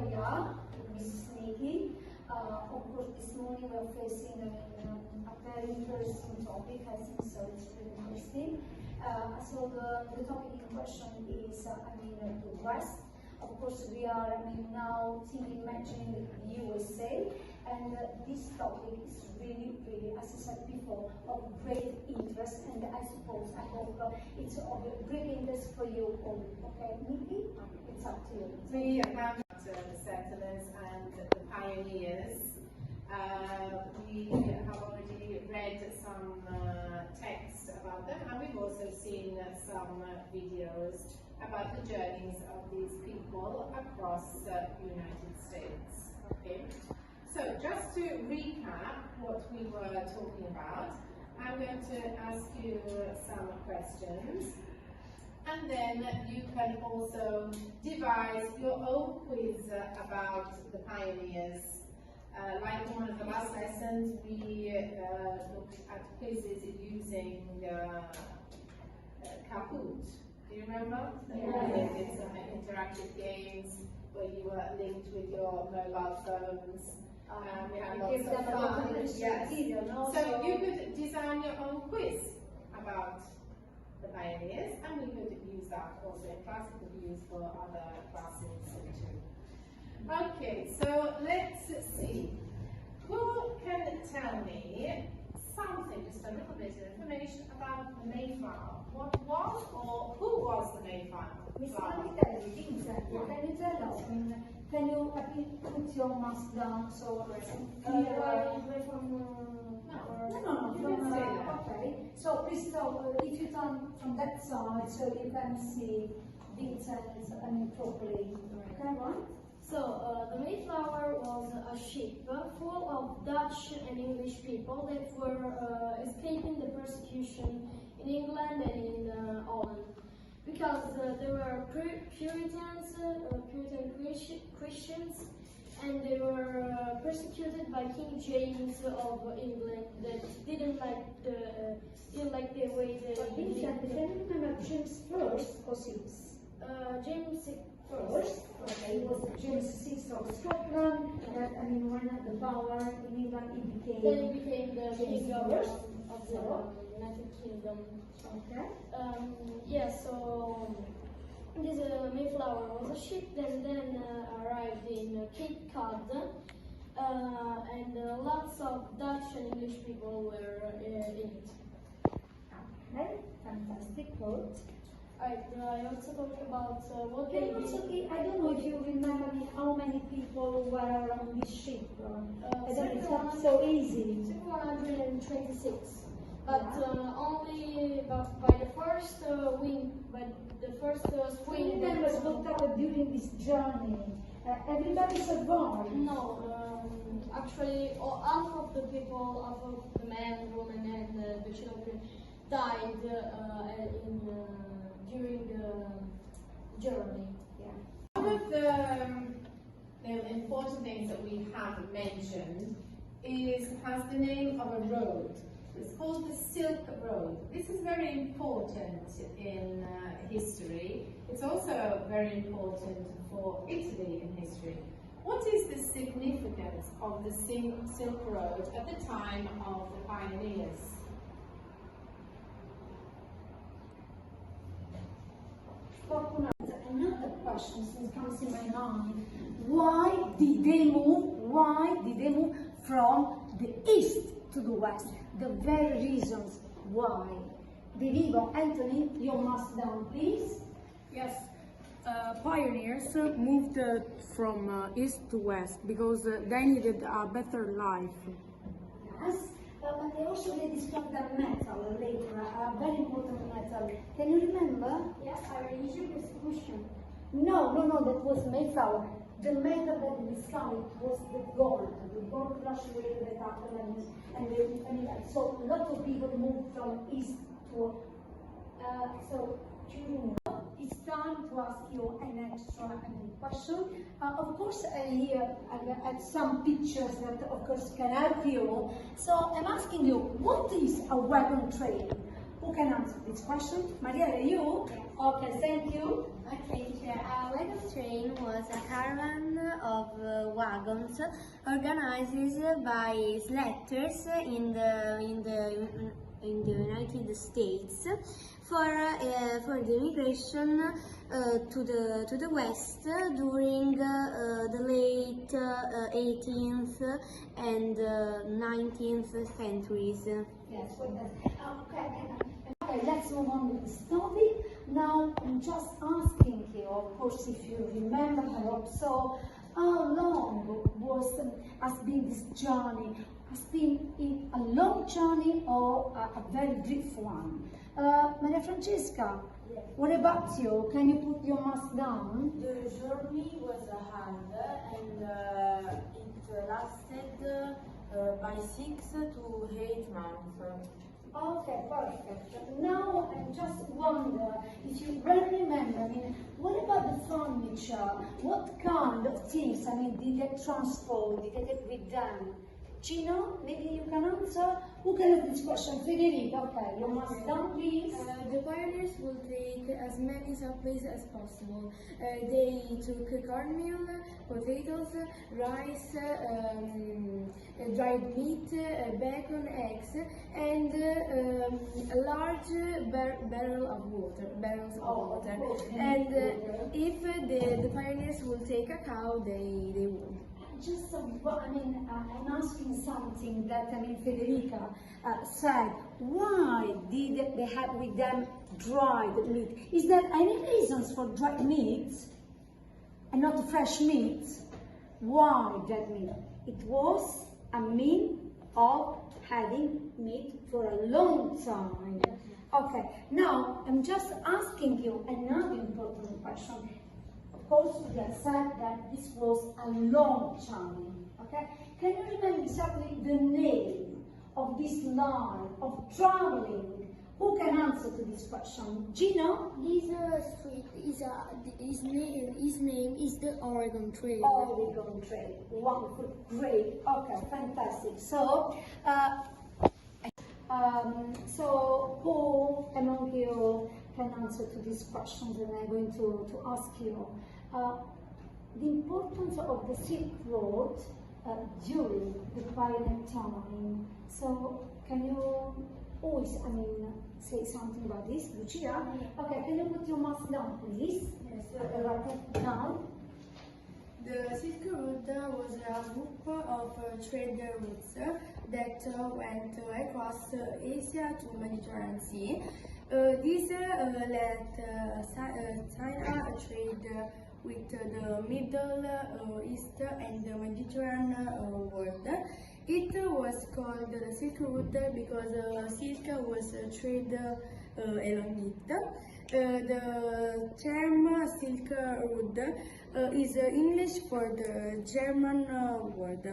we are, Mrs. Nikki. Of course, this morning we are facing a very interesting topic. I think so. It's really interesting. So the topic in question is, the West. Of course, we are, now imagining the USA, and this topic is really, as I said before, of great interest, and I hope it's of great interest for you all. Okay, Nikki, it's up to you. We have the settlers and the pioneers. We have already read some text about them, and we've also seen some videos about the journeys of these people across the United States. Okay, so just to recap what we were talking about, I'm going to ask you some questions, and then you can also devise your own quiz about the pioneers. Like in one of the last lessons, we looked at quizzes using Kahoot. Do you remember? Yeah. They did some interactive games where you were linked with your mobile phones. We had lots of fun. Yes. So you could design your own quiz about the pioneers, and we could use that also in class. It could be used for other classes too. Okay, so let's see. Who can tell me something, just a little bit of information about the Mayflower? What was or who was the Mayflower? Vincent, can you tell us? Can you put your mask down so No. Okay. So please stop. If you turn from that side, so you can see Vincent properly. Okay, right? So, the Mayflower was a ship full of Dutch and English people that were escaping the persecution in England and in Holland. Because there were Puritans, Puritan Christians, and they were persecuted by King James of England that didn't like the way they Vincent, can you remember James first or six? James First, okay, it was James VI of Scotland. When the power in England, Then he became the king of the United Kingdom. Okay. So this Mayflower was a ship that then arrived in Cape Cod, and lots of Dutch and English people were in it. Okay, fantastic quote. I also talked about what I don't know if you remember how many people were on this ship. It's not so easy. 126, but only by the first spring. Members looked up during this journey. Everybody survived. No, actually, half of the people, half of the men, women, and the children died during the journey. Yeah. One of the important things that we have mentioned has the name of a road. It's called the Silk Road. This is very important in history. It's also very important for Italy in history. What is the significance of the Silk Road at the time of the pioneers? Another question comes in my mind: Why did they move from the east to the west? The very reasons why. Derivo, Anthony, your mask down, please. Yes, pioneers moved from east to west because they needed a better life. Yes, but they discovered a metal later, a very important metal. Can you remember? Yes, Egypt persecution. No, that was Mayflower. The metal that we discovered was the gold rush rate that happened, so a lot of people moved from east to. So it's time to ask you an extra question. Of course, here I have some pictures that, of course, can help you. So I'm asking you, what is a wagon train? Who can answer this question? Mariella, you? Okay, thank you. Okay, teacher. A wagon train was a caravan of wagons organized by selectors in the United States for the immigration to the west during the late 18th and 19th centuries. Yes, okay, let's move on with this topic. Now, I'm just asking you, of course, if you remember, I hope so, how long has been this journey? Has been it a long journey or a very brief one? Maria Francesca, what about you? Can you put your mask down? The journey was hard and it lasted by 6 to 8 months. Okay, perfect. Now I just wonder if you really remember, what about the furniture? What kind of things, did they transport? Did they take with them? Gino, maybe you can answer? Who can answer this question? Federica, okay, you must down, please. The pioneers will take as many supplies as possible. They took cornmeal, potatoes, rice, dried meat, bacon, eggs, and a large barrels of water. And if the pioneers will take a cow, they would. Just, I'm asking something that, Federica said. Why did they have with them dried meat? Is there any reasons for dried meats and not fresh meats? Why dried meat? It was a means of having meat for a long time. Okay, now I'm just asking you another important question. Of course, we have said that this was a long journey, okay? Can you remember exactly the name of this line of traveling? Who can answer to this question? Gino? This street his name is the Oregon Trail. Oregon Trail. Wonderful, great. Okay, fantastic. So who among you can answer to these questions that I'm going to ask you? The importance of the Silk Road during the pioneer time. So can you always, say something about this, Lucia? Okay, can you put your mask down, please? Yes. Down. The Silk Road was a group of trade routes that went across Asia to Mediterranean Sea. This let China trade with the Middle East and the Mediterranean world. It was called the Silk Road because silk was traded along it. The term Silk Road is English for the German word.